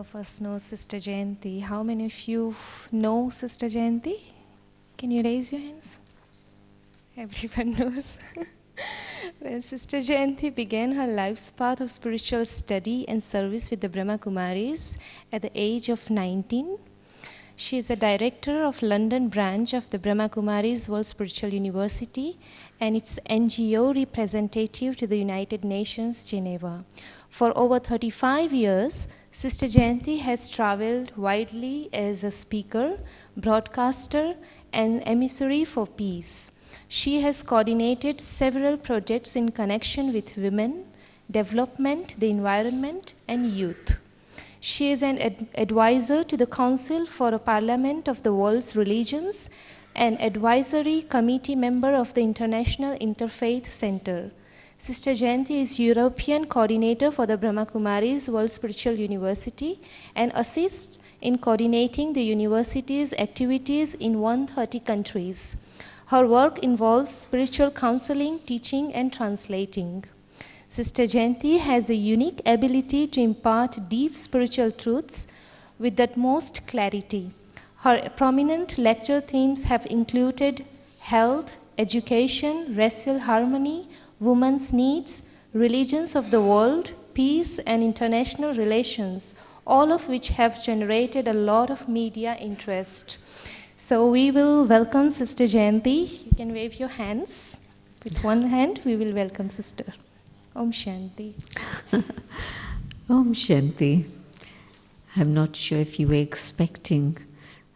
of us know Sister Jayanti. How many of you know Sister Jayanti? Can you raise your hands? Everyone knows. When Sister Jayanti began her life's path of spiritual study and service with the Brahma Kumaris at the age of 19, she is the director of London branch of the Brahma Kumaris World Spiritual University and its NGO representative to the United Nations, Geneva. For over 35 years, Sister Jayanti has traveled widely as a speaker, broadcaster, and emissary for peace. She has coordinated several projects in connection with women, development, the environment, and youth. She is an advisor to the Council for a Parliament of the World's Religions and advisory committee member of the International Interfaith Center. Sister Jayanti is European coordinator for the Brahma Kumaris World Spiritual University and assists in coordinating the university's activities in 130 countries. Her work involves spiritual counseling, teaching, and translating. Sister Jayanti has a unique ability to impart deep spiritual truths with the utmost clarity. Her prominent lecture themes have included health, education, racial harmony, women's needs, religions of the world, peace, and international relations, all of which have generated a lot of media interest. So we will welcome Sister Jayanti. You can wave your hands. With one hand, we will welcome Sister. Om Shanti. Om Shanti. I'm not sure if you were expecting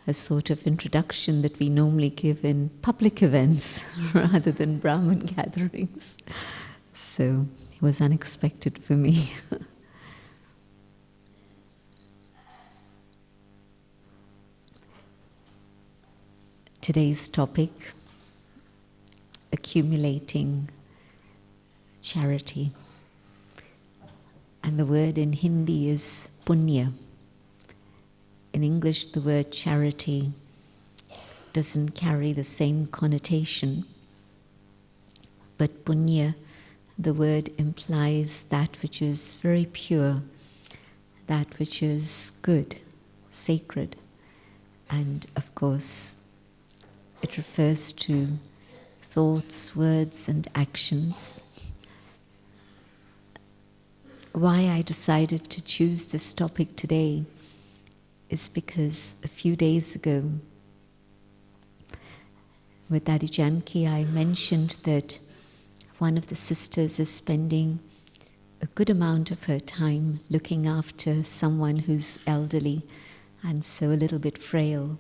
a sort of introduction that we normally give in public events rather than Brahmin gatherings. So it was unexpected for me. Today's topic, accumulating charity. And the word in Hindi is punya. In English, the word charity doesn't carry the same connotation. But punya, the word implies that which is very pure, that which is good, sacred. And of course, it refers to thoughts, words, and actions. Why I decided to choose this topic today is because a few days ago, with Dadi Janki, I mentioned that one of the sisters is spending a good amount of her time looking after someone who's elderly and so a little bit frail.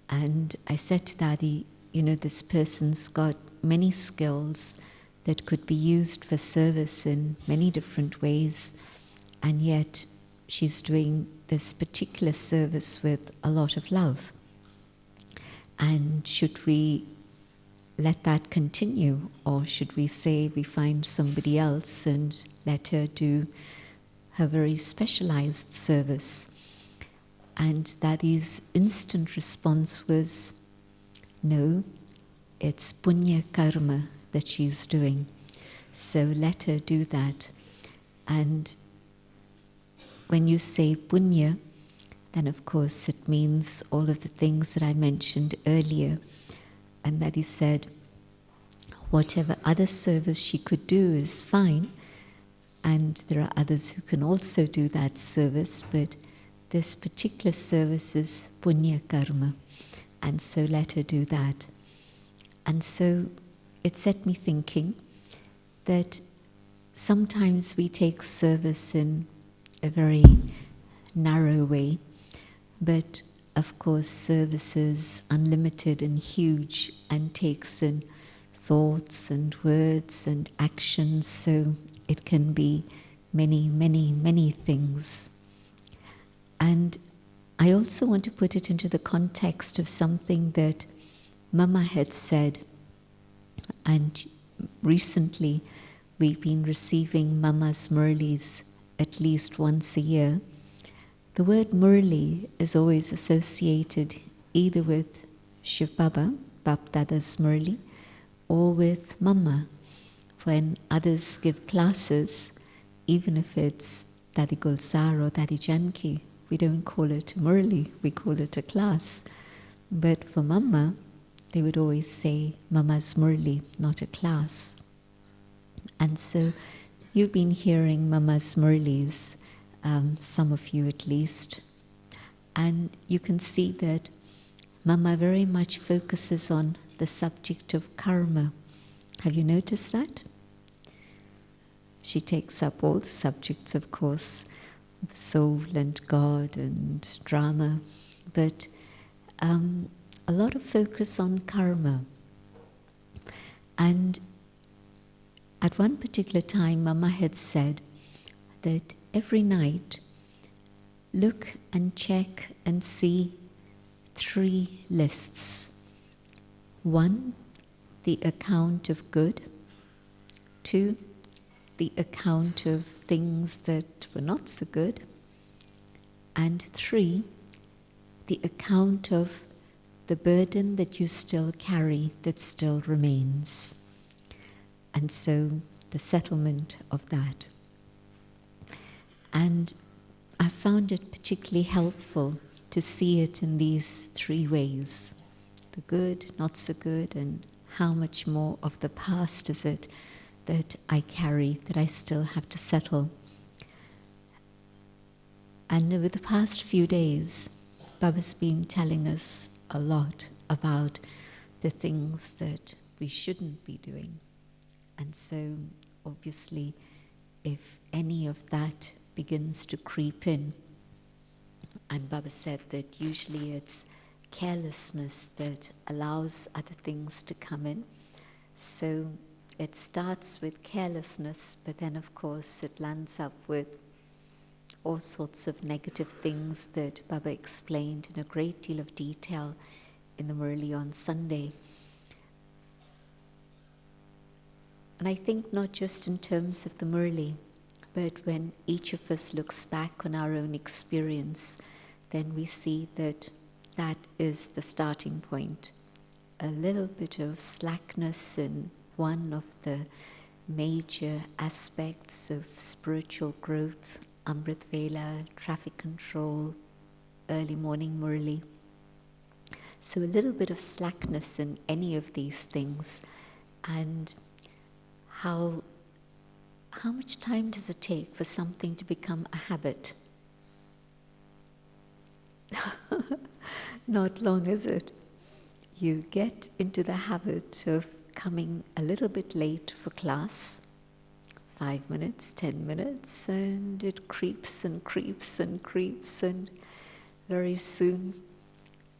And I said to Dadi, this person's got many skills that could be used for service in many different ways, and yet she's doing this particular service with a lot of love. And should we let that continue, or should we say we find somebody else and let her do her very specialized service? And Dadi's instant response was, no, it's punya karma that she's doing. So let her do that. And when you say punya, then of course it means all of the things that I mentioned earlier. And Dadi said, whatever other service she could do is fine. And there are others who can also do that service, but this particular service is punya karma, and so let her do that. And so it set me thinking that sometimes we take service in a very narrow way, but of course service is unlimited and huge and takes in thoughts and words and actions, so it can be many, many, many things. And I also want to put it into the context of something that Mama had said. And recently we've been receiving Mama's Murlis at least once a year. The word Murli is always associated either with Shiv Baba, Bap Dada's Murli, or with Mama. When others give classes, even if it's Dadi Gulzar or Dadi Janki, we don't call it Murli, we call it a class. But for Mama, they would always say, Mama's Murli, not a class. And so you've been hearing Mama's Murlis, some of you at least, and you can see that Mama very much focuses on the subject of karma. Have you noticed that? She takes up all the subjects, of course, of soul and God and drama, but a lot of focus on karma. And at one particular time, Mama had said that every night, look and check and see 3 lists. 1, the account of good. 2, the account of things that were not so good. And 3, the account of the burden that you still carry that still remains. And so the settlement of that. And I found it particularly helpful to see it in these 3 ways. The good, not so good, and how much more of the past is it that I carry, that I still have to settle. And over the past few days, Baba's been telling us a lot about the things that we shouldn't be doing. And so, obviously, if any of that begins to creep in, and Baba said that usually it's carelessness that allows other things to come in. So it starts with carelessness, but then of course it lands up with all sorts of negative things that Baba explained in a great deal of detail in the Murli on Sunday. And I think not just in terms of the Murli, but when each of us looks back on our own experience, then we see that that is the starting point. A little bit of slackness in one of the major aspects of spiritual growth, Amrit Vela, traffic control, early morning Murli. So a little bit of slackness in any of these things, and how much time does it take for something to become a habit? Not long, is it? You get into the habit of coming a little bit late for class, 5 minutes, 10 minutes, and it creeps and creeps and creeps, and very soon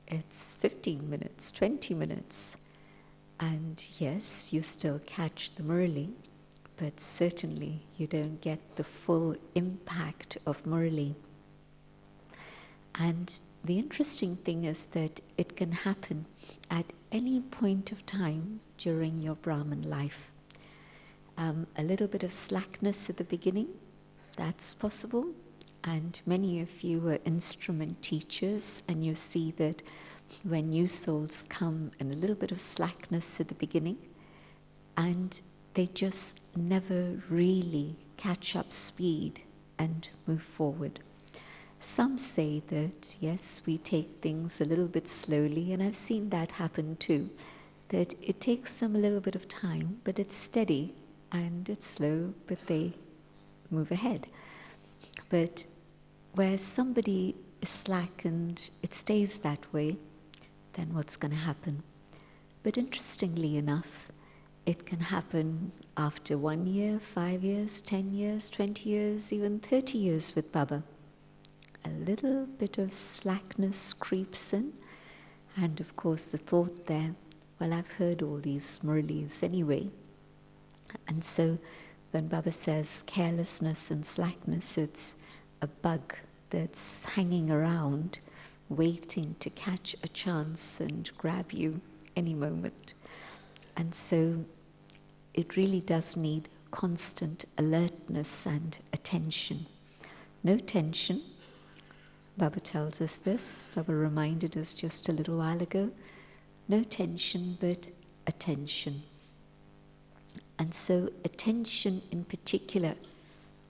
it's 15 minutes, 20 minutes. And yes, you still catch them early, but certainly you don't get the full impact of Murli. And the interesting thing is that it can happen at any point of time during your Brahman life. A little bit of slackness at the beginning, that's possible. And many of you are instrument teachers, and you see that when new souls come and a little bit of slackness at the beginning, and they just never really catch up speed and move forward. Some say that, yes, we take things a little bit slowly, and I've seen that happen too, that it takes them a little bit of time, but it's steady, and it's slow, but they move ahead. But where somebody is slack and it stays that way, then what's going to happen? But interestingly enough, it can happen after 1 year, 5 years, 10 years, 20 years, even 30 years with Baba. A little bit of slackness creeps in, and of course the thought there, well, I've heard all these Murlis anyway. And so when Baba says carelessness and slackness, it's a bug that's hanging around, waiting to catch a chance and grab you any moment. And so it really does need constant alertness and attention. No tension. Baba tells us this. Baba reminded us just a little while ago. No tension, but attention. And so attention in particular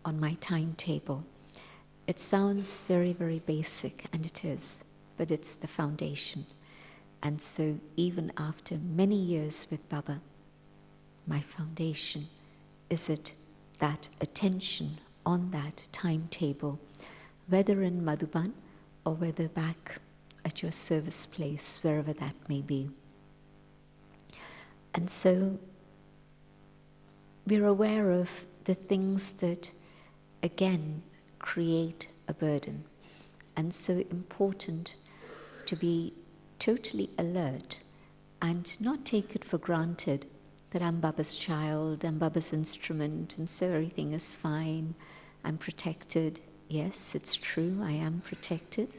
on my timetable. it sounds very, very basic, and it is, but it's the foundation. And so even after many years with Baba, my foundation is that attention on that timetable, whether in Madhuban or whether back at your service place, wherever that may be. And so we're aware of the things that, again, create a burden. And so important to be totally alert and not take it for granted that I'm Baba's child, I'm Baba's instrument, and so everything is fine, I'm protected. Yes, it's true, I am protected,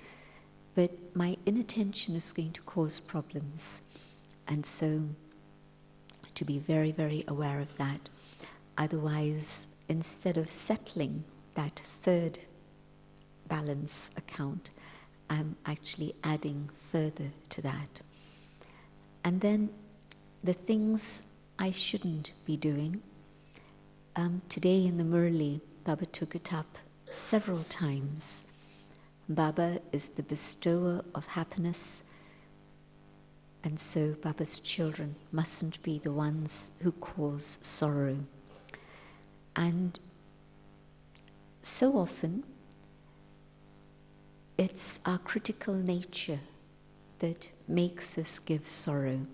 but my inattention is going to cause problems. And so to be very, very aware of that. Otherwise, instead of settling that third balance account, I'm actually adding further to that. And then the things I shouldn't be doing. Today in the Murli, Baba took it up several times. Baba is the bestower of happiness, and so Baba's children mustn't be the ones who cause sorrow. And so often, it's our critical nature that makes us give sorrow.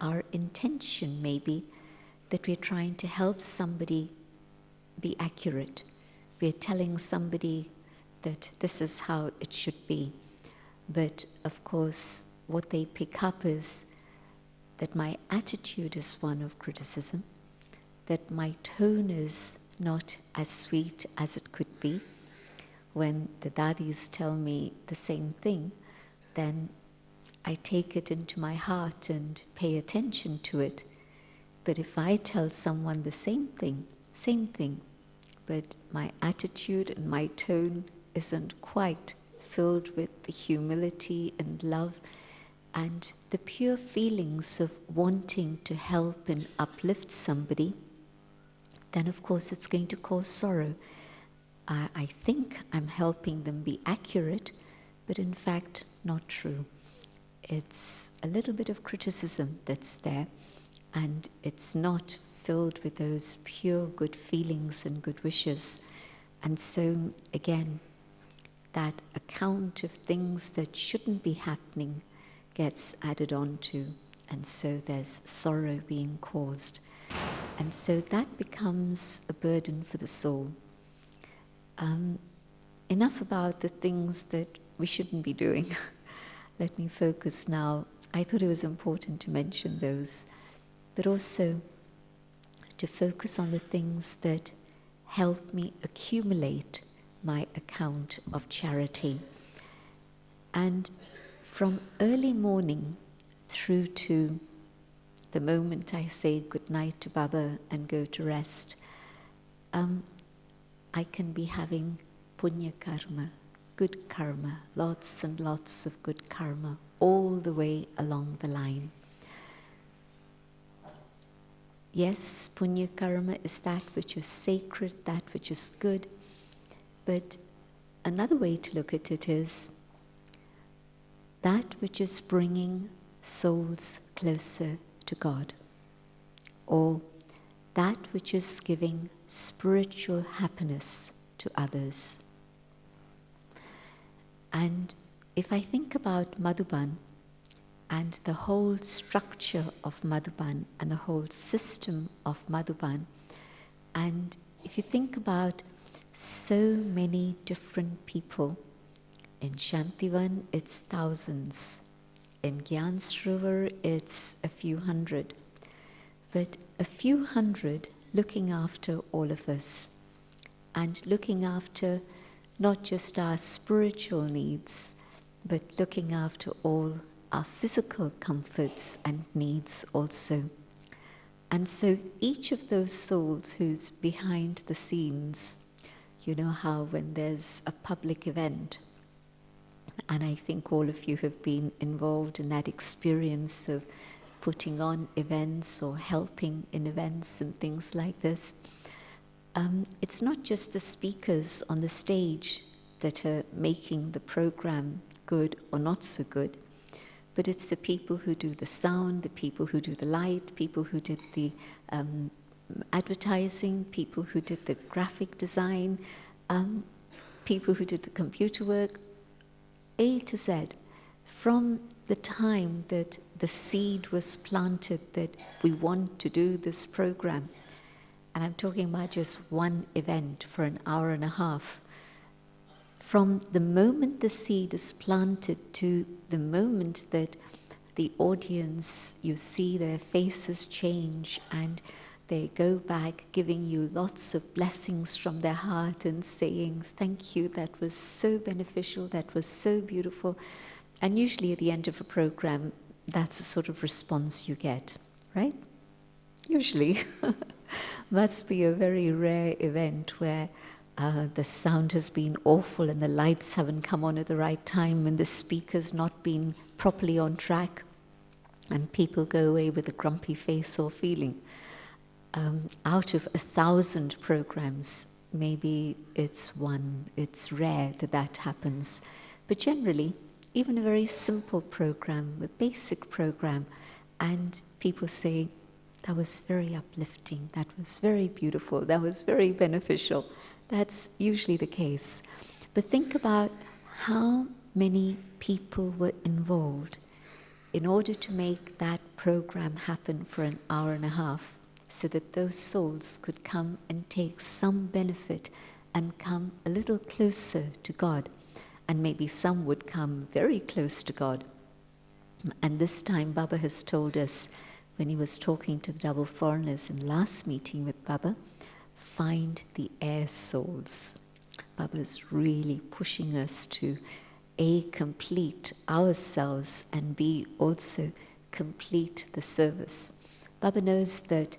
Our intention may be that we're trying to help somebody be accurate. We're telling somebody that this is how it should be. But of course, what they pick up is that my attitude is one of criticism, that my tone is not as sweet as it could be. When the dadis tell me the same thing, then I take it into my heart and pay attention to it. But if I tell someone the same thing, but my attitude and my tone isn't quite filled with the humility and love and the pure feelings of wanting to help and uplift somebody, then of course it's going to cause sorrow. I think I'm helping them be accurate, but in fact, not true. It's a little bit of criticism that's there, and it's not filled with those pure good feelings and good wishes. And so, again, that account of things that shouldn't be happening gets added on to, and so there's sorrow being caused. And so that becomes a burden for the soul. Enough about the things that we shouldn't be doing. Let me focus now. I thought it was important to mention those, but also to focus on the things that help me accumulate my account of charity. And from early morning through to the moment I say good night to Baba and go to rest, I can be having punya karma, good karma, lots and lots of good karma, all the way along the line. Yes, punya karma is that which is sacred, that which is good, but another way to look at it is that which is bringing souls closer to God, or that which is giving spiritual happiness to others. And if I think about Madhuban and the whole structure of Madhuban and the whole system of Madhuban, and if you think about so many different people, in Shantivan it's thousands, in Gyansrovar it's a few hundred, but a few hundred looking after all of us and looking after not just our spiritual needs, but looking after all our physical comforts and needs also. And so each of those souls who's behind the scenes, you know how when there's a public event, and I think all of you have been involved in that experience of putting on events or helping in events and things like this, it's not just the speakers on the stage that are making the program good or not so good, but it's the people who do the sound, the people who do the light, people who did the advertising, people who did the graphic design, people who did the computer work, A to Z. From the time that the seed was planted that we want to do this program, and I'm talking about just one event for an hour and a half, from the moment the seed is planted to the moment that the audience, you see their faces change and they go back giving you lots of blessings from their heart and saying, thank you, that was so beneficial, that was so beautiful. And usually at the end of a program, that's the sort of response you get, right? Usually. Must be a very rare event where the sound has been awful and the lights haven't come on at the right time and the speaker's not been properly on track and people go away with a grumpy face or feeling. Out of 1,000 programs, maybe it's one, it's rare that that happens. But generally, even a very simple program, a basic program, and people say, that was very uplifting, that was very beautiful, that was very beneficial. That's usually the case. But think about how many people were involved in order to make that program happen for an hour and a half, so that those souls could come and take some benefit and come a little closer to God. And maybe some would come very close to God. And this time Baba has told us, when he was talking to the double foreigners in the last meeting with Baba, find the air souls. Baba's really pushing us to A, complete ourselves, and B, also complete the service. Baba knows that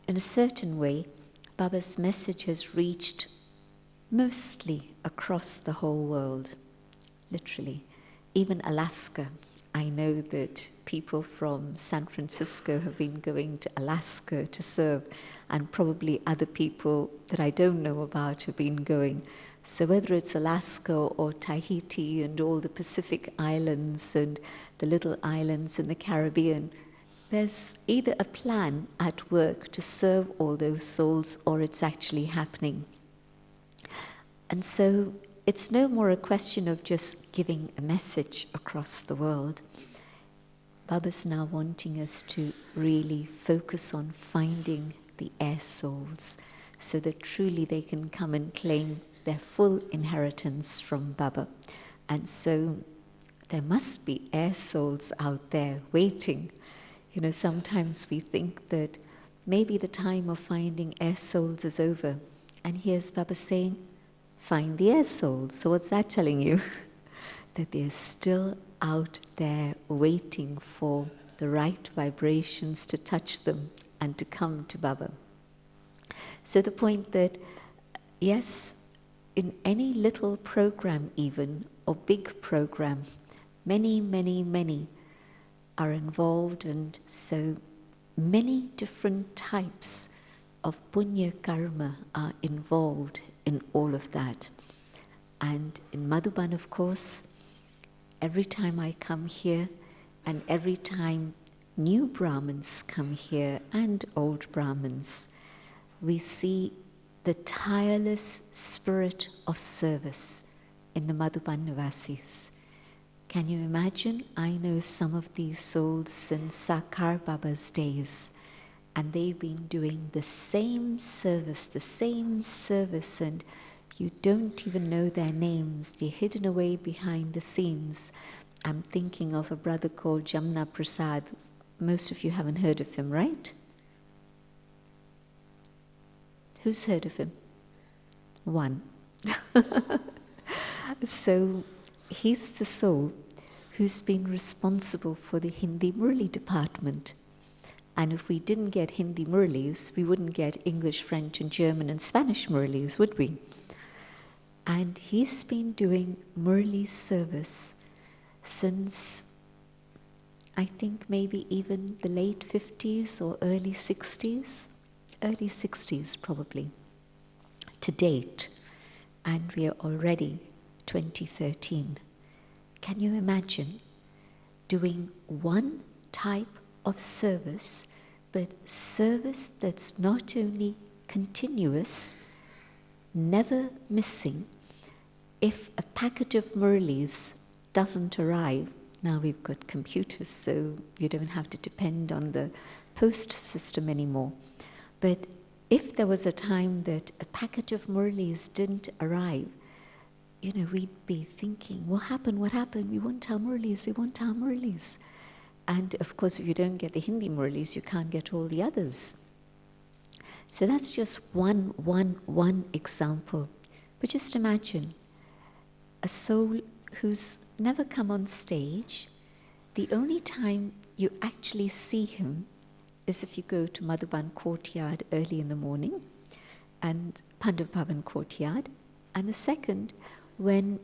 in a certain way, Baba's message has reached mostly across the whole world, literally. Even Alaska. I know that people from San Francisco have been going to Alaska to serve, and probably other people that I don't know about have been going. So whether it's Alaska or Tahiti and all the Pacific islands and the little islands in the Caribbean, there's either a plan at work to serve all those souls or it's actually happening. And so it's no more a question of just giving a message across the world. Baba's now wanting us to really focus on finding the air souls so that truly they can come and claim their full inheritance from Baba. And so there must be air souls out there waiting. You know, sometimes we think that maybe the time of finding air souls is over. And here's Baba saying, find the air souls. So what's that telling you? That they're still out there waiting for the right vibrations to touch them and to come to Baba. So the point that, yes, in any little program even, or big program, many, many, many are involved, and so many different types of punya karma are involved in all of that. And in Madhuban, of course, every time I come here, and every time new Brahmins come here, and old Brahmins, we see the tireless spirit of service in the Madhuban Nivasis. Can you imagine? I know some of these souls since Sakar Baba's days, and they've been doing the same service, and you don't even know their names. They're hidden away behind the scenes. I'm thinking of a brother called Jamna Prasad. Most of you haven't heard of him, right? Who's heard of him? One. So he's the soul who's been responsible for the Hindi Murli department. And if we didn't get Hindi Murlis, we wouldn't get English, French, and German and Spanish Murlis, would we? And he's been doing Murli service since, I think maybe even the late 50s or early 60s. Early 60s, probably. to date, and we are already 2013. Can you imagine doing one type of service, but service that's not only continuous, never missing? If a packet of Murlis doesn't arrive, now we've got computers, so you don't have to depend on the post system anymore. But if there was a time that a packet of Murlis didn't arrive, we'd be thinking, what happened? We want our Murlis. And of course, if you don't get the Hindi Murlis, you can't get all the others. So that's just one example. But just imagine a soul who's never come on stage. The only time you actually see him is if you go to Madhuban courtyard early in the morning, and Pandav Bhavan courtyard, and the second when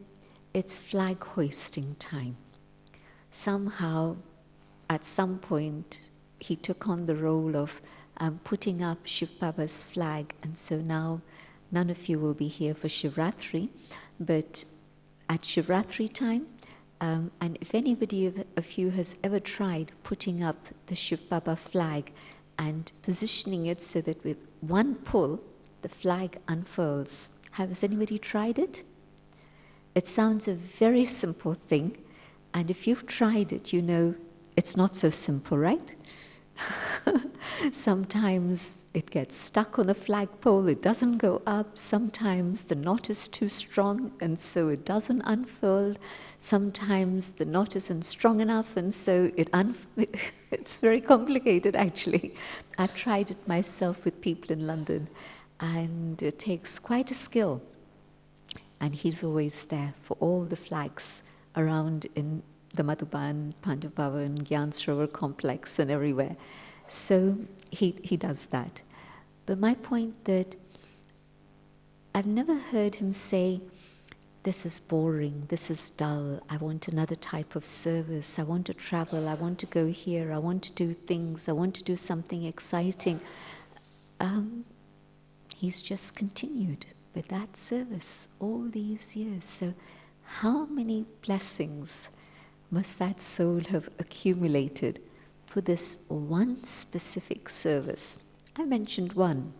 it's flag hoisting time. Somehow, at some point, he took on the role of putting up Shiv Baba's flag, and so now none of you will be here for Shivratri, but at Shivratri time, and if anybody of you has ever tried putting up the Shiv Baba flag and positioning it so that with one pull, the flag unfurls. Has anybody tried it? It sounds a very simple thing, and if you've tried it, you know it's not so simple, right? Sometimes it gets stuck on the flagpole, it doesn't go up. Sometimes the knot is too strong, and so it doesn't unfurl. Sometimes the knot isn't strong enough, and so it's very complicated, actually. I've tried it myself with people in London, and it takes quite a skill. And he's always there for all the flags around in the Madhuban, Pandav Bhavan, Gyan Sarovar complex, and everywhere. So he does that. But my point that I've never heard him say, this is boring, this is dull, I want another type of service, I want to travel, I want to go here, I want to do things, I want to do something exciting. He's just continued with that service all these years. So how many blessings must that soul have accumulated for this one specific service? I mentioned one,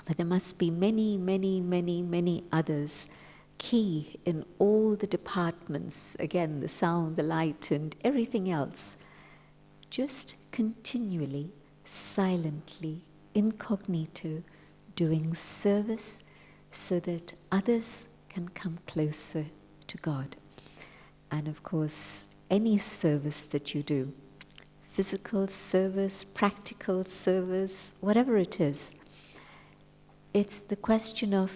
but there must be many, many, many, many others, key in all the departments, again, the sound, the light, and everything else, just continually, silently, incognito, doing service so that others can come closer to God. And of course, any service that you do, physical service, practical service, whatever it is, it's the question of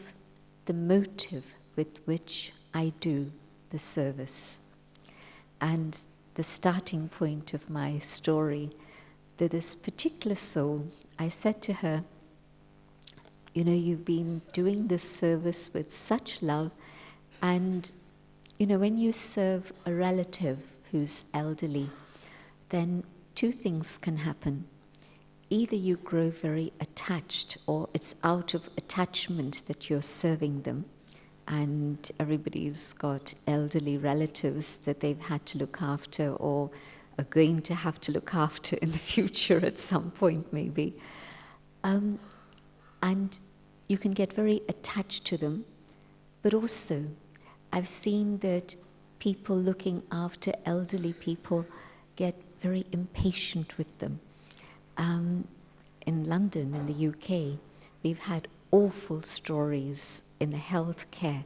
the motive with which I do the service. And the starting point of my story, that this particular soul, I said to her, you've been doing this service with such love, and when you serve a relative who's elderly, then two things can happen. Either you grow very attached, or it's out of attachment that you're serving them, and everybody's got elderly relatives that they've had to look after or are going to have to look after in the future at some point maybe. And you can get very attached to them, but also I've seen that people looking after elderly people get very impatient with them. In London, in the UK, we've had awful stories in the healthcare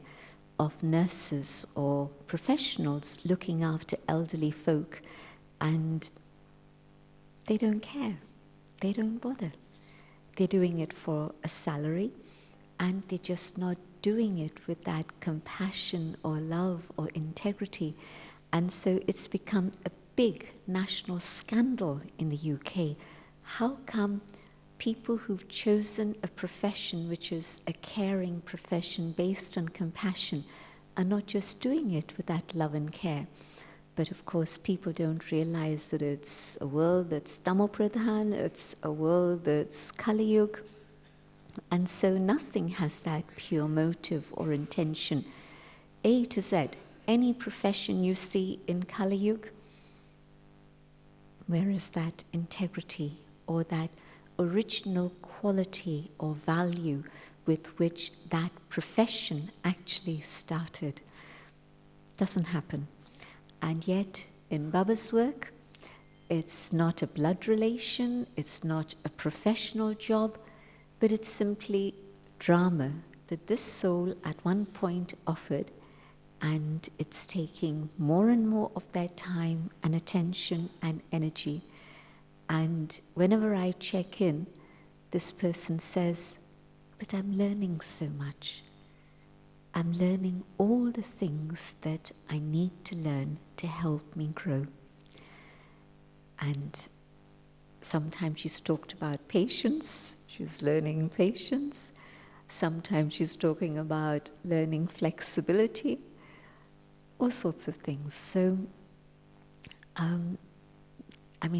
of nurses or professionals looking after elderly folk, and they don't care, they don't bother. They're doing it for a salary, and they're just not doing it with that compassion or love or integrity. And so it's become a big national scandal in the UK. How come people who've chosen a profession which is a caring profession based on compassion are not just doing it with that love and care? But of course, people don't realize that it's a world that's tamopradhan, it's a world that's Kali Yuga, And so nothing has that pure motive or intention. A to Z, any profession you see in Kali Yuga, where is that integrity or that original quality or value with which that profession actually started? Doesn't happen. And yet, in Baba's work, it's not a blood relation, it's not a professional job, but it's simply drama that this soul at one point offered, and it's taking more and more of their time and attention and energy. And whenever I check in, this person says, but I'm learning so much. I'm learning all the things that I need to learn to help me grow. And sometimes she's talked about patience. She's learning patience. Sometimes she's talking about learning flexibility. All sorts of things. So,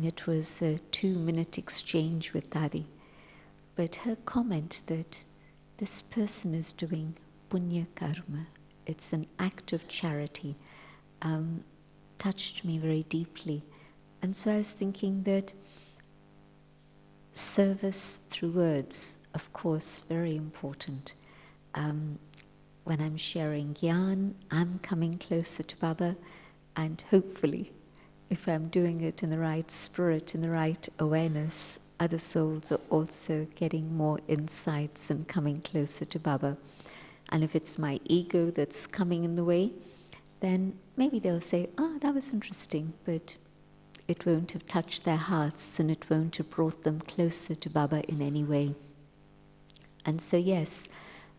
it was a 2-minute exchange with Dadi. But her comment that this person is doing punya karma, it's an act of charity, touched me very deeply. And so I was thinking that service through words, of course, very important. When I'm sharing gyan, I'm coming closer to Baba, and hopefully, if I'm doing it in the right spirit, in the right awareness, other souls are also getting more insights and coming closer to Baba. And if it's my ego that's coming in the way, then maybe they'll say, that was interesting, but it won't have touched their hearts and it won't have brought them closer to Baba in any way. And so yes,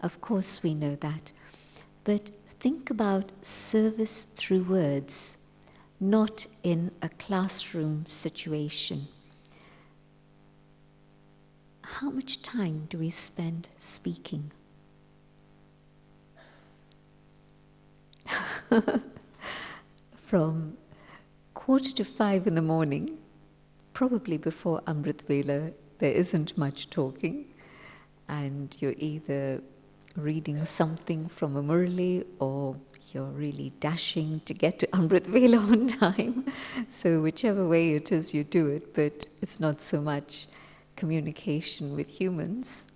of course we know that. But think about service through words, not in a classroom situation. How much time do we spend speaking? From 4:45 in the morning, probably before Amrit Vela, there isn't much talking, and you're either reading something from a Murli or you're really dashing to get to Amrit Vela on time. So whichever way it is, you do it, but it's not so much communication with humans.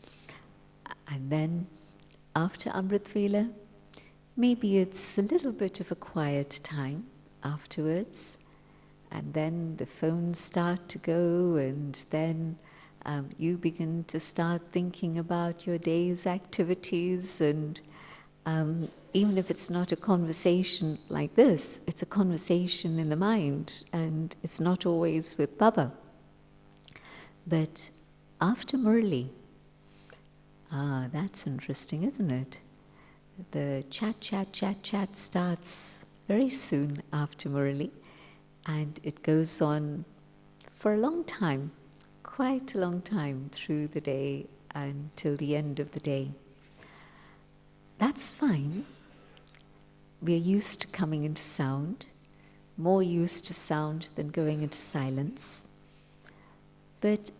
And then after Amrit Vela, maybe it's a little bit of a quiet time afterwards, and then the phones start to go, and then you begin to start thinking about your day's activities, and even if it's not a conversation like this, it's a conversation in the mind, and it's not always with Baba. But after Murli, that's interesting, isn't it? The chat starts very soon after Murli, and it goes on for a long time, quite a long time through the day until the end of the day. That's fine. We're used to coming into sound, more used to sound than going into silence. But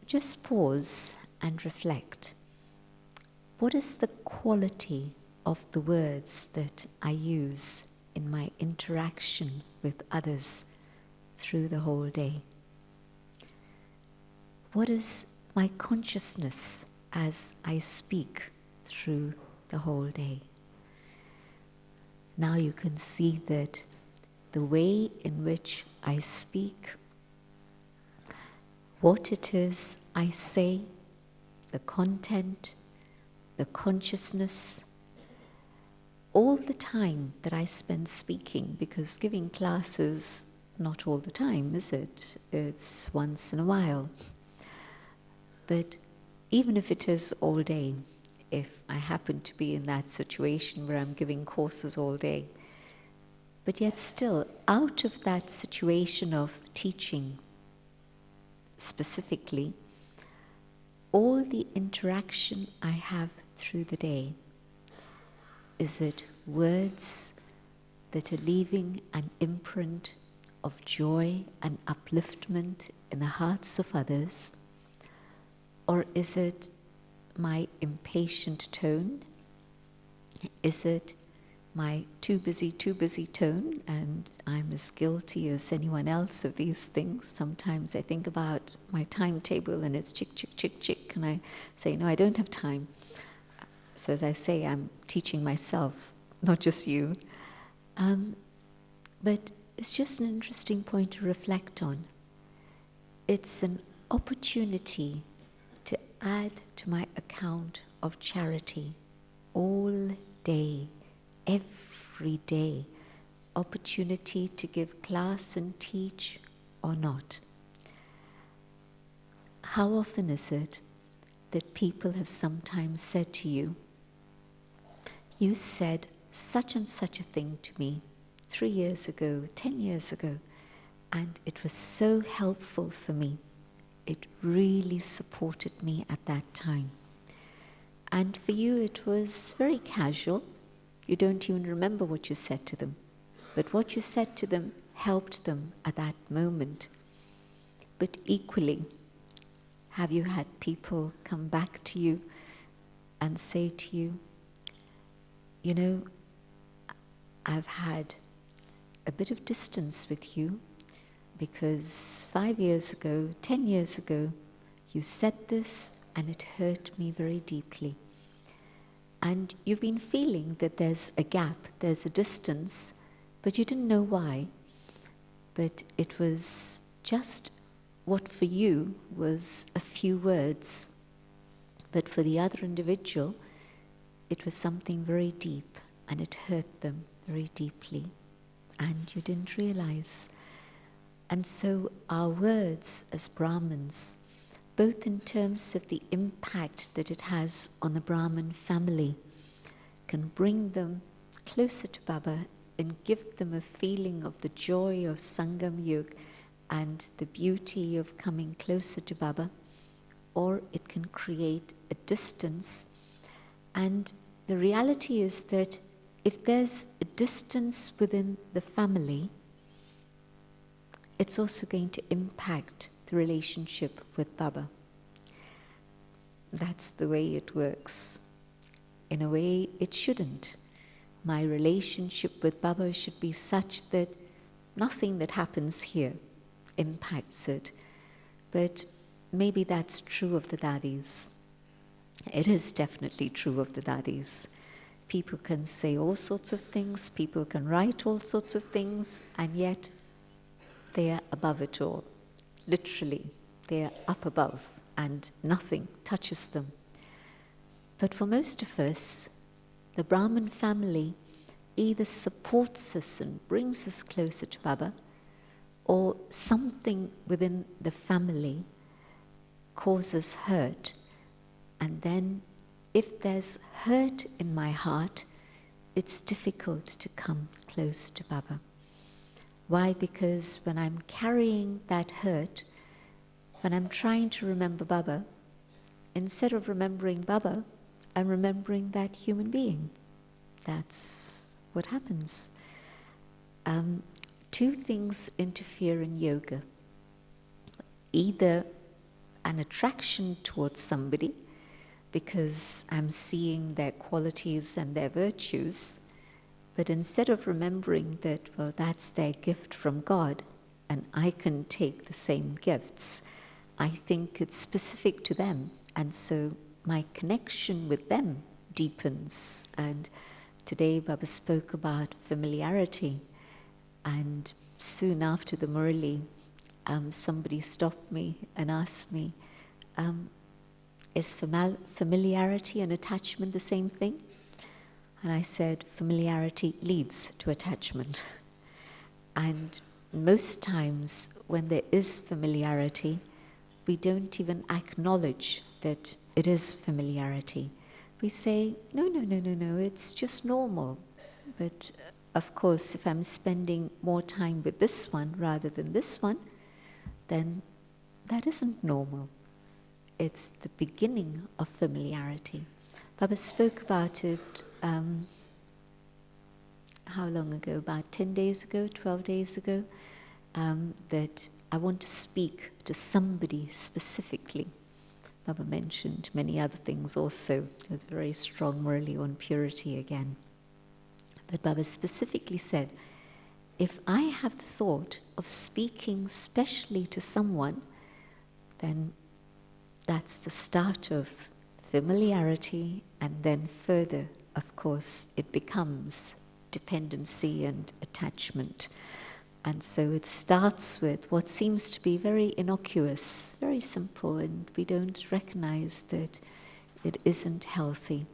just pause and reflect. What is the quality of the words that I use in my interaction with others through the whole day? What is my consciousness as I speak through the whole day? Now you can see that the way in which I speak, what it is I say, the content, the consciousness, all the time that I spend speaking, because giving classes, not all the time, is it? It's once in a while. But even if it is all day, if I happen to be in that situation where I'm giving courses all day, but yet still, out of that situation of teaching specifically, all the interaction I have through the day, is it words that are leaving an imprint of joy and upliftment in the hearts of others? Or is it my impatient tone? Is it my too busy tone? And I'm as guilty as anyone else of these things. Sometimes I think about my timetable and it's chick, chick, chick, chick, and I say, no, I don't have time. So as I say, I'm teaching myself, not just you. But it's just an interesting point to reflect on. It's an opportunity to add to my account of charity all day, every day. Opportunity to give class and teach or not. How often is it that people have sometimes said to you, you said such and such a thing to me 3 years ago, 10 years ago, and it was so helpful for me. It really supported me at that time. And for you it was very casual. You don't even remember what you said to them. But what you said to them helped them at that moment. But equally, have you had people come back to you and say to you, you know, I've had a bit of distance with you because 5 years ago, 10 years ago, you said this and it hurt me very deeply. And you've been feeling that there's a gap, there's a distance, but you didn't know why. But it was just what for you was a few words, but for the other individual, it was something very deep and it hurt them very deeply. And you didn't realize. And so our words as Brahmins, both in terms of the impact that it has on the Brahmin family, can bring them closer to Baba and give them a feeling of the joy of Sangam Yug and the beauty of coming closer to Baba, or it can create a distance. And the reality is that if there's a distance within the family, it's also going to impact the relationship with Baba. That's the way it works. In a way, it shouldn't. My relationship with Baba should be such that nothing that happens here impacts it. But maybe that's true of the daddies. It is definitely true of the daddies. People can say all sorts of things, people can write all sorts of things, and yet they are above it all. Literally, they are up above, and nothing touches them. But for most of us, the Brahmin family either supports us and brings us closer to Baba, or something within the family causes hurt. And then, if there's hurt in my heart, it's difficult to come close to Baba. Why? Because when I'm carrying that hurt, when I'm trying to remember Baba, instead of remembering Baba, I'm remembering that human being. That's what happens. Two things interfere in yoga. Either an attraction towards somebody, because I'm seeing their qualities and their virtues, but instead of remembering that, well, that's their gift from God, and I can take the same gifts, I think it's specific to them, and so my connection with them deepens. And today Baba spoke about familiarity, and soon after the Murli, somebody stopped me and asked me, is familiarity and attachment the same thing? And I said, familiarity leads to attachment. And most times when there is familiarity, we don't even acknowledge that it is familiarity. We say, no, it's just normal. But of course, if I'm spending more time with this one rather than this one, then that isn't normal. It's the beginning of familiarity. Baba spoke about it, how long ago? About 10 days ago, 12 days ago, that I want to speak to somebody specifically. Baba mentioned many other things also. It was very strong morally on purity again. But Baba specifically said, if I have the thought of speaking specially to someone, then that's the start of familiarity, and then further, of course, it becomes dependency and attachment. And so it starts with what seems to be very innocuous, very simple, and we don't recognize that it isn't healthy.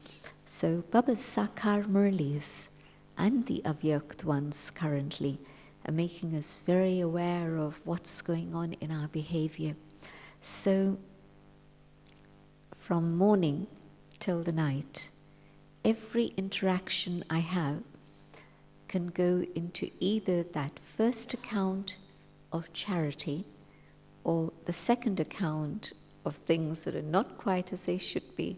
So Baba's Sakar Murlis and the Avyakt ones currently are making us very aware of what's going on in our behavior. So from morning till the night, every interaction I have can go into either that first account of charity or the second account of things that are not quite as they should be.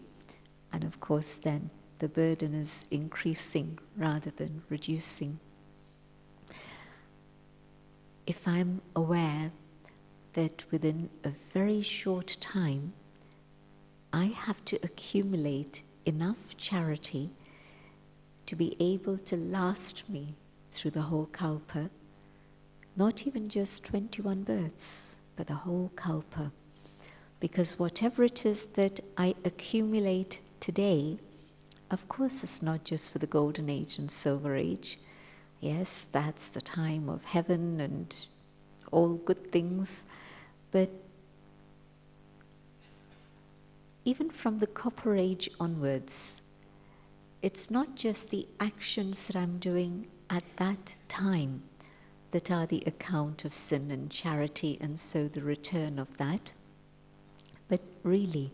And of course then the burden is increasing rather than reducing. If I'm aware that within a very short time I have to accumulate enough charity to be able to last me through the whole kalpa, not even just 21 births, but the whole kalpa. Because whatever it is that I accumulate today, of course it's not just for the golden age and silver age. Yes, that's the time of heaven and all good things, but even from the copper age onwards, it's not just the actions that I'm doing at that time that are the account of sin and charity, and so the return of that, but really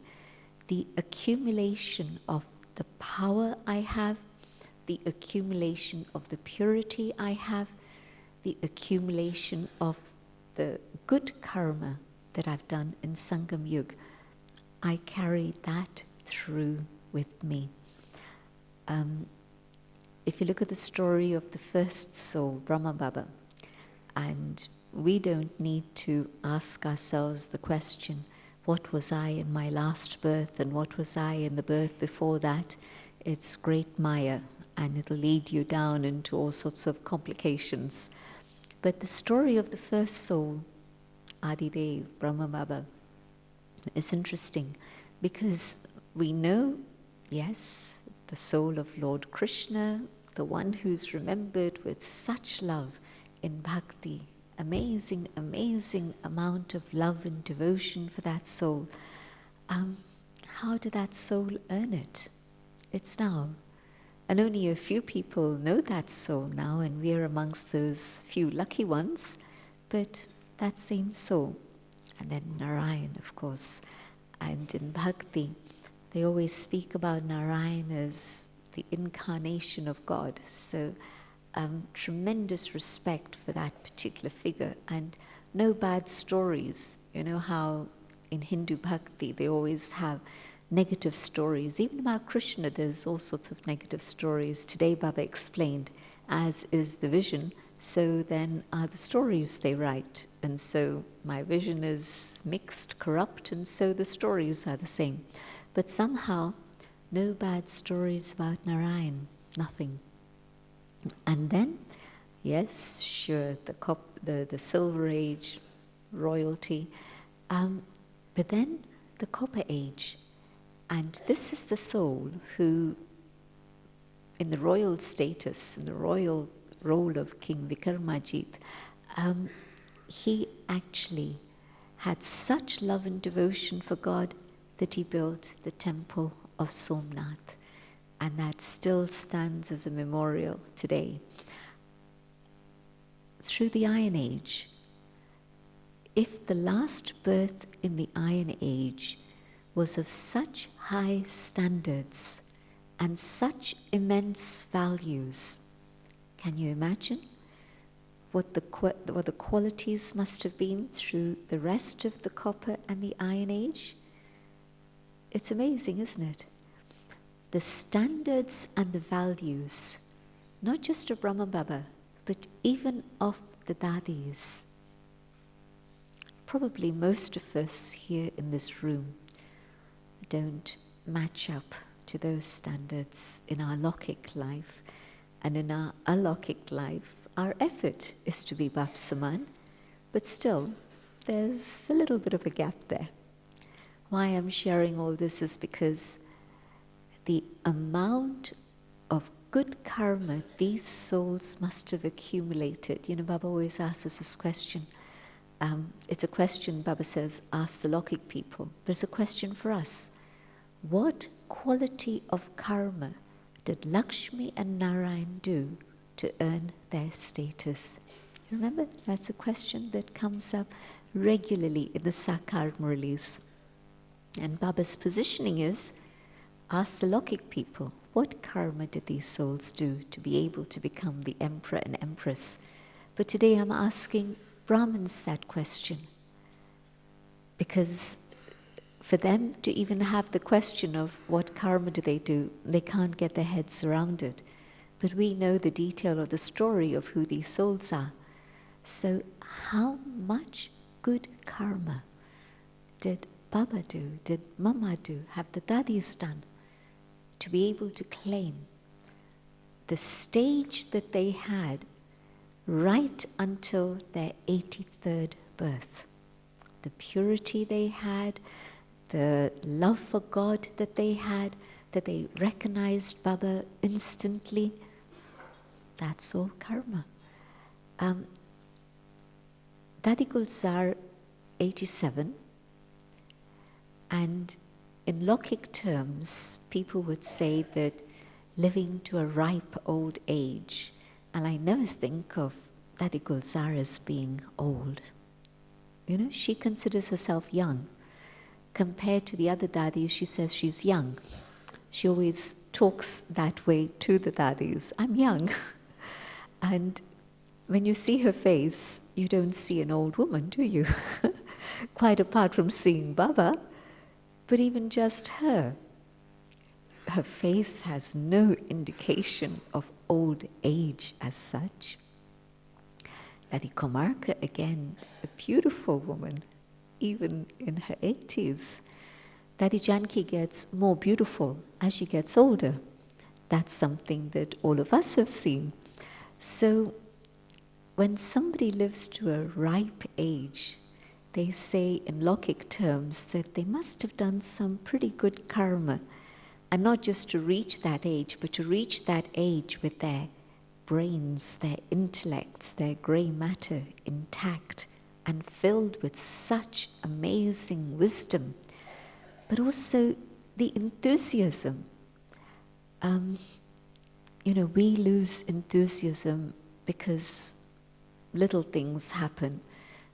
the accumulation of the power I have, the accumulation of the purity I have, the accumulation of the good karma that I've done in Sangam Yuga. I carry that through with me. If you look at the story of the first soul, Brahma Baba, and we don't need to ask ourselves the question, what was I in my last birth and what was I in the birth before that? It's great Maya, and it'll lead you down into all sorts of complications. But the story of the first soul, Adidev, Brahma Baba, is interesting because we know, yes, the soul of Lord Krishna, the one who's remembered with such love in bhakti, amazing, amazing amount of love and devotion for that soul. How did that soul earn it? It's now. And only a few people know that soul now, and we're amongst those few lucky ones, but that same soul. And then Narayan, of course. And in bhakti, they always speak about Narayan as the incarnation of God. So tremendous respect for that particular figure, and no bad stories. You know how in Hindu bhakti they always have negative stories. Even about Krishna there's all sorts of negative stories. Today Baba explained, as is the vision, so then are the stories they write. And so my vision is mixed, corrupt, and so the stories are the same. But somehow, no bad stories about Narayan, nothing. And then, yes, sure, the Silver Age, royalty, but then the Copper Age. And this is the soul who, in the royal status, in the royal role of King Vikramadjit, he actually had such love and devotion for God that he built the temple of Somnath, and that still stands as a memorial today. Through the Iron Age, if the last birth in the Iron Age was of such high standards and such immense values, can you imagine what the qualities must have been through the rest of the Copper and the Iron Age? It's amazing, isn't it? The standards and the values, not just of Brahma Baba, but even of the Dadis. Probably most of us here in this room don't match up to those standards in our Lokik life. And in our alokik life, our effort is to be Bapsaman, but still, there's a little bit of a gap there. Why I'm sharing all this is because the amount of good karma these souls must have accumulated. You know, Baba always asks us this question. It's a question, Baba says, ask the Lokik people. But it's a question for us. What quality of karma did Lakshmi and Narayan do to earn their status? Remember, that's a question that comes up regularly in the Sakar Muralis. And Baba's positioning is, ask the Lokik people, what karma did these souls do to be able to become the emperor and empress? But today I'm asking Brahmins that question, because for them to even have the question of what karma do, they can't get their heads around it. But we know the detail of the story of who these souls are. So how much good karma did Baba do, did Mama do, have the Dadis done to be able to claim the stage that they had right until their 83rd birth? The purity they had, the love for God that they had, that they recognized Baba instantly, that's all karma. Dadi Gulzar, 87, and in Lokik terms, people would say that living to a ripe old age, and I never think of Dadi Gulzar as being old. You know, she considers herself young. Compared to the other daddies, she says she's young. She always talks that way to the daddies. I'm young. And when you see her face, you don't see an old woman, do you? Quite apart from seeing Baba, but even just her. Her face has no indication of old age as such. Dadi Komarka, again, a beautiful woman, even in her 80s. Dadi Janki gets more beautiful as she gets older. That's something that all of us have seen. So when somebody lives to a ripe age, they say in Lokik terms that they must have done some pretty good karma. And not just to reach that age, but to reach that age with their brains, their intellects, their grey matter intact and filled with such amazing wisdom, but also the enthusiasm. We lose enthusiasm because little things happen.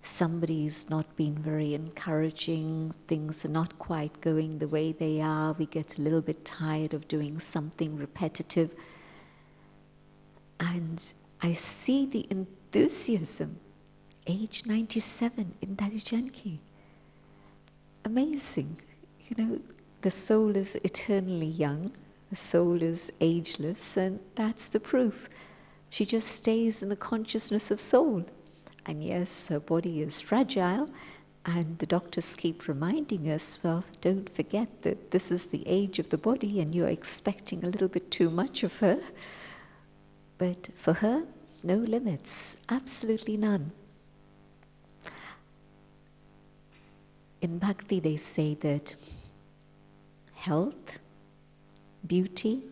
Somebody's not been very encouraging, things are not quite going the way they are, we get a little bit tired of doing something repetitive. And I see the enthusiasm, age 97 in Dadi Janki. Amazing. The soul is eternally young, the soul is ageless, and that's the proof. She just stays in the consciousness of soul. And yes, her body is fragile, and the doctors keep reminding us, well, don't forget that this is the age of the body and you're expecting a little bit too much of her. But for her, no limits, absolutely none. In Bhakti, they say that health, beauty,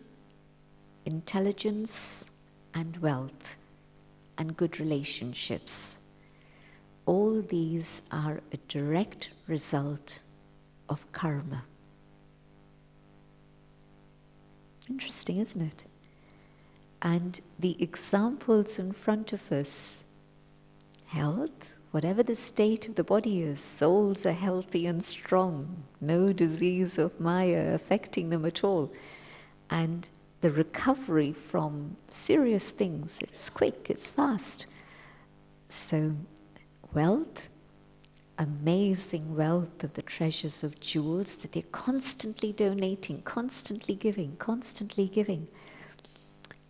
intelligence, and wealth, and good relationships, all these are a direct result of karma. Interesting, isn't it? And the examples in front of us, health, whatever the state of the body is, souls are healthy and strong, no disease of Maya affecting them at all. And the recovery from serious things, it's quick, it's fast. So wealth, amazing wealth of the treasures of jewels that they're constantly donating, constantly giving, constantly giving.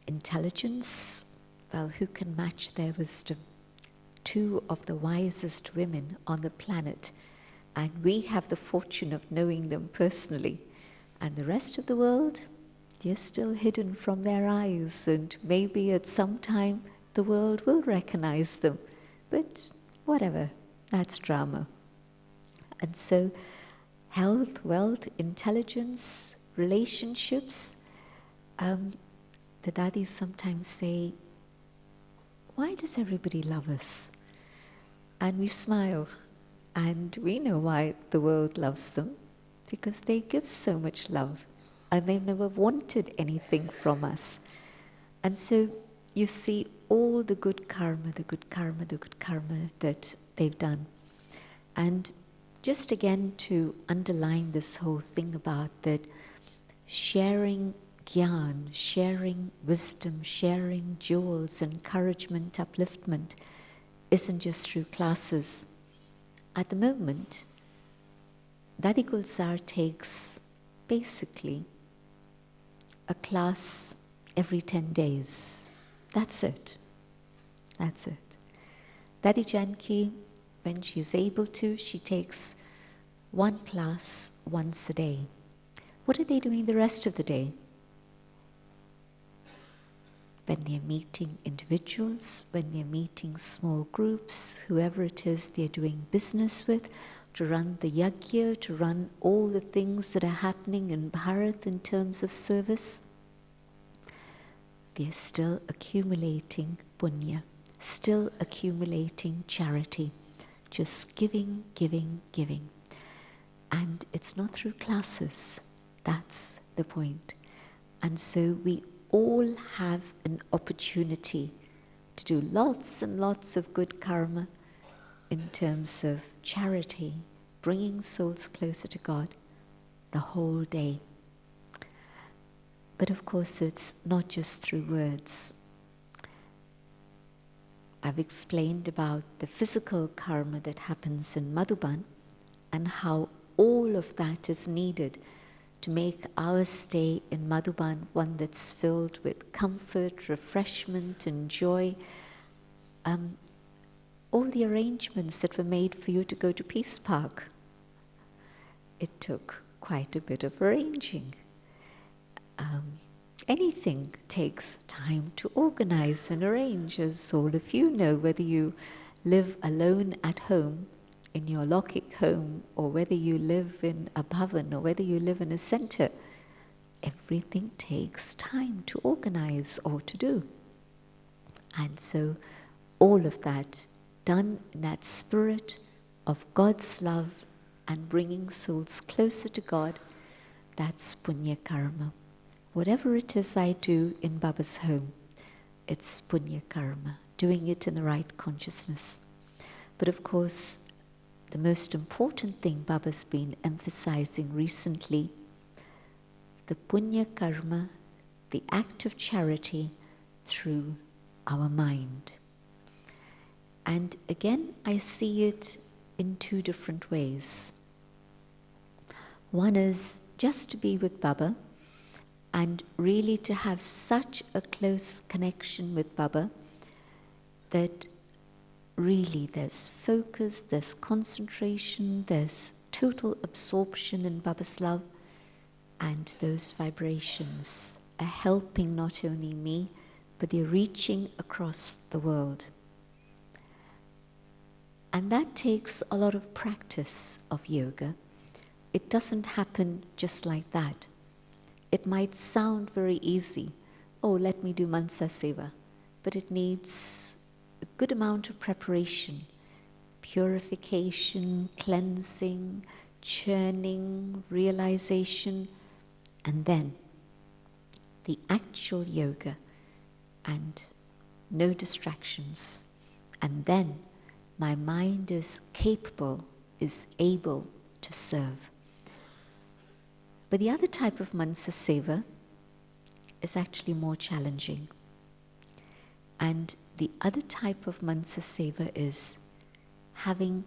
Intelligence, well, who can match their wisdom? Two of the wisest women on the planet, and we have the fortune of knowing them personally. And the rest of the world, they're still hidden from their eyes, and maybe at some time the world will recognize them. But whatever, that's drama. And so health, wealth, intelligence, relationships, the daddies sometimes say, why does everybody love us? And we smile, and we know why the world loves them, because they give so much love, and they've never wanted anything from us. And so you see all the good karma, the good karma, the good karma that they've done. And just again to underline this whole thing about that sharing gyan, sharing wisdom, sharing jewels, encouragement, upliftment, isn't just through classes. At the moment, Dadi Gulzar takes basically a class every 10 days. That's it. That's it. Dadi Janki, when she's able to, she takes one class once a day. What are they doing the rest of the day? When they're meeting individuals, when they're meeting small groups, whoever it is they're doing business with, to run the yajna, to run all the things that are happening in Bharat in terms of service, they're still accumulating punya, still accumulating charity, just giving, giving, giving. And it's not through classes, that's the point. And so we all have an opportunity to do lots and lots of good karma in terms of charity, bringing souls closer to God the whole day. But of course it's not just through words. I've explained about the physical karma that happens in Madhuban and how all of that is needed to make our stay in Madhuban one that's filled with comfort, refreshment and joy. All the arrangements that were made for you to go to Peace Park, it took quite a bit of arranging. Anything takes time to organize and arrange, as all of you know, whether you live alone at home in your Lokik home, or whether you live in a bhavan, or whether you live in a center, everything takes time to organize or to do. And so all of that done in that spirit of God's love and bringing souls closer to God, that's punya karma. Whatever it is I do in Baba's home, it's punya karma, doing it in the right consciousness. But of course, the most important thing Baba's been emphasizing recently, the punya karma, the act of charity through our mind. And again, I see it in two different ways. One is just to be with Baba and really to have such a close connection with Baba that really there's focus, there's concentration, there's total absorption in Baba's love, and those vibrations are helping not only me, but they're reaching across the world. And that takes a lot of practice of yoga. It doesn't happen just like that. It might sound very easy. Oh, let me do Mansa Seva. But it needs a good amount of preparation, purification, cleansing, churning, realization, and then the actual yoga and no distractions. And then my mind is capable, is able to serve. But the other type of Mansa Seva is actually more challenging. And the other type of Mansa Seva is having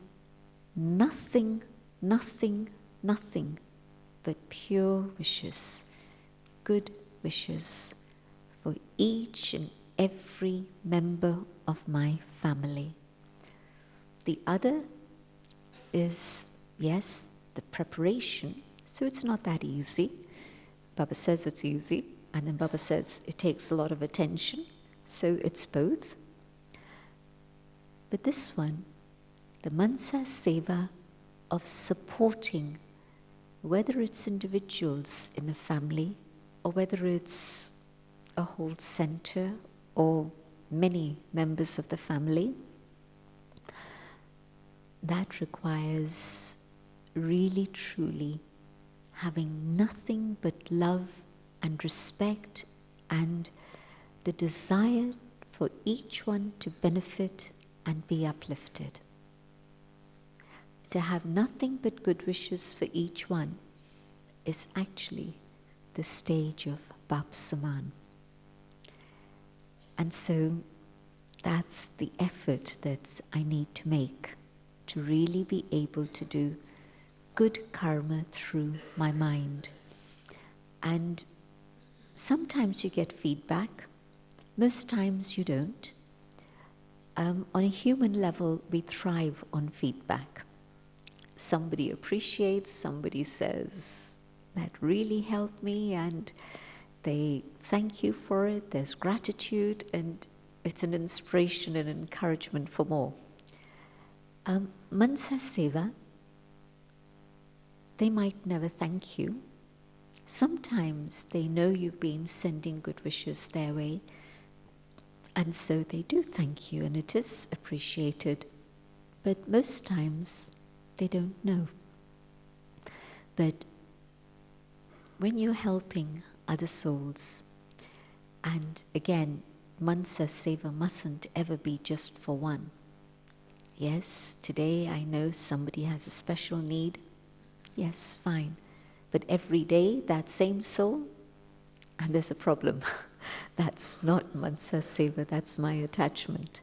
nothing, nothing, nothing but pure wishes, good wishes for each and every member of my family. The other is, yes, the preparation, so it's not that easy, Baba says it's easy, and then Baba says it takes a lot of attention, so it's both. But this one, the Mansa Seva of supporting, whether it's individuals in the family, or whether it's a whole center, or many members of the family, that requires really, truly having nothing but love and respect and the desire for each one to benefit and be uplifted. To have nothing but good wishes for each one is actually the stage of Bap Saman. And so that's the effort that I need to make to really be able to do good karma through my mind. And sometimes you get feedback, most times you don't. On a human level, we thrive on feedback. Somebody appreciates, somebody says, that really helped me, and they thank you for it, there's gratitude, and it's an inspiration and encouragement for more. Mansa Seva, they might never thank you. Sometimes they know you've been sending good wishes their way, and so they do thank you, and it is appreciated. But most times they don't know. But when you're helping other souls, and again, Mansa Seva mustn't ever be just for one. Yes, today I know somebody has a special need. Yes, fine. But every day, that same soul, and there's a problem. That's not Mansa Seva, that's my attachment.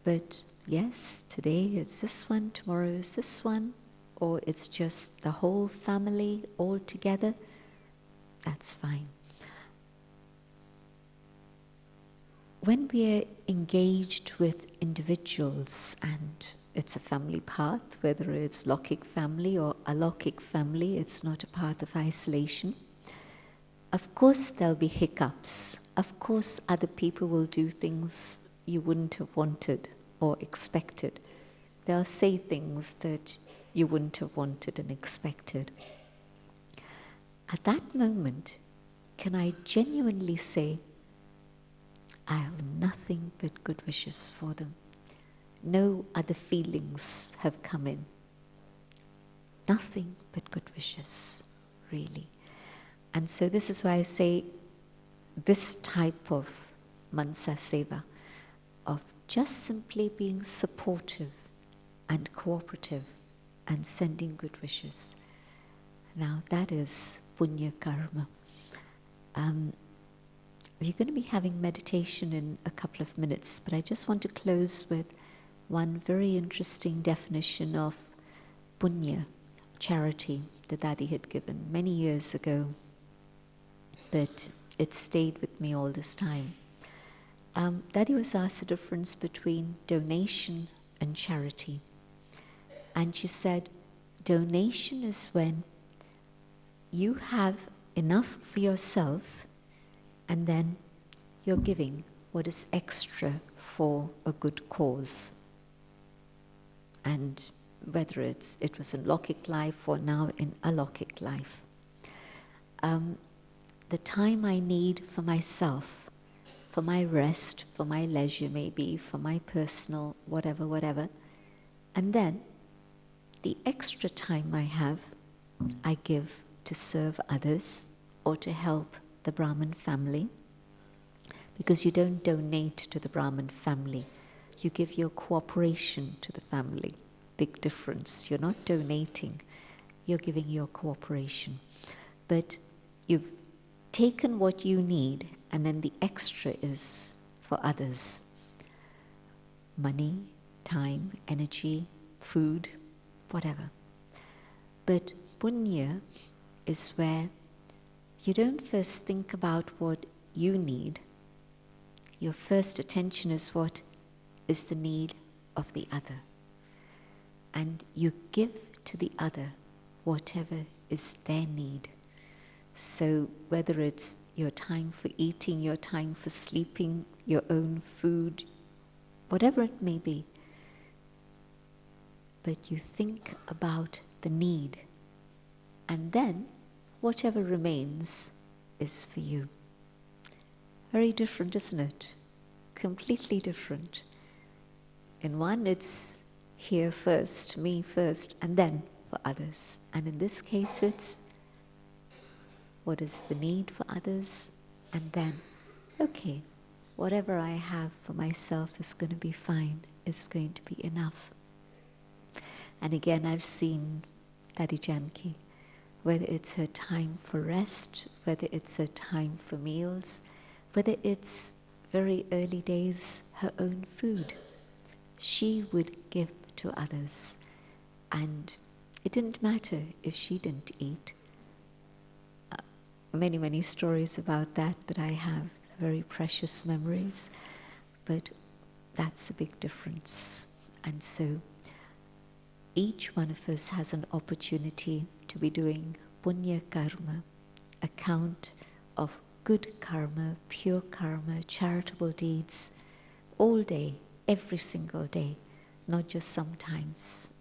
But yes, today it's this one, tomorrow is this one, or it's just the whole family all together, that's fine. When we're engaged with individuals, and it's a family path, whether it's Lokik family or Alokik family, it's not a path of isolation. Of course there'll be hiccups. Of course other people will do things you wouldn't have wanted or expected. They'll say things that you wouldn't have wanted and expected. At that moment, can I genuinely say, I have nothing but good wishes for them. No other feelings have come in. Nothing but good wishes, really. And so this is why I say this type of Mansa Seva, of just simply being supportive and cooperative and sending good wishes. Now that is punya karma. We're going to be having meditation in a couple of minutes, but I just want to close with one very interesting definition of punya, charity, that Daddy had given many years ago, but it stayed with me all this time. Daddy was asked the difference between donation and charity. And she said, donation is when you have enough for yourself and then you're giving what is extra for a good cause. And whether it was in Lokik life or now in Alokik life. The time I need for myself, for my rest, for my leisure maybe, for my personal whatever, and then the extra time I have, I give to serve others or to help the Brahmin family, because you don't donate to the Brahmin family, you give your cooperation to the family. Big difference. You're not donating, you're giving your cooperation. But you've taken what you need, and then the extra is for others. Money, time, energy, food, whatever. But punya is where you don't first think about what you need. Your first attention is what is the need of the other. And you give to the other whatever is their need. So whether it's your time for eating, your time for sleeping, your own food, whatever it may be, but you think about the need, and then whatever remains is for you. Very different, isn't it? Completely different. In one, it's here first, me first, and then for others. And in this case, it's what is the need for others, and then, okay, whatever I have for myself is going to be fine, is going to be enough. And again, I've seen Dadi Janki, whether it's her time for rest, whether it's her time for meals, whether it's very early days, her own food, she would give to others. And it didn't matter if she didn't eat. Many stories about that I have, very precious memories, but that's a big difference. And so each one of us has an opportunity to be doing punya karma, account of good karma, pure karma, charitable deeds, all day, every single day, not just sometimes.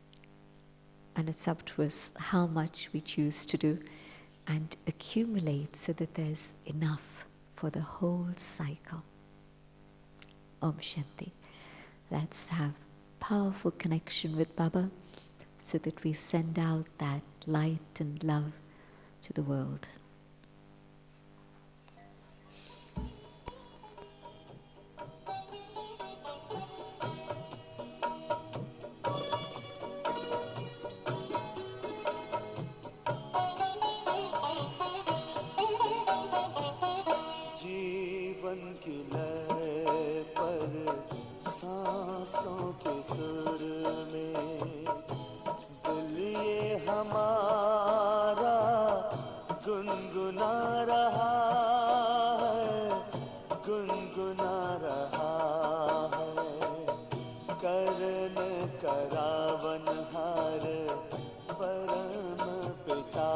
And it's up to us how much we choose to do and accumulate so that there's enough for the whole cycle. Om Shanti. Let's have powerful connection with Baba so that we send out that light and love to the world. जीवन की लय पर सांसों के सुर में दिल ये हमारा गुनगुना रहा है, गुनगुना रहा है। करण करावन हार परम पिता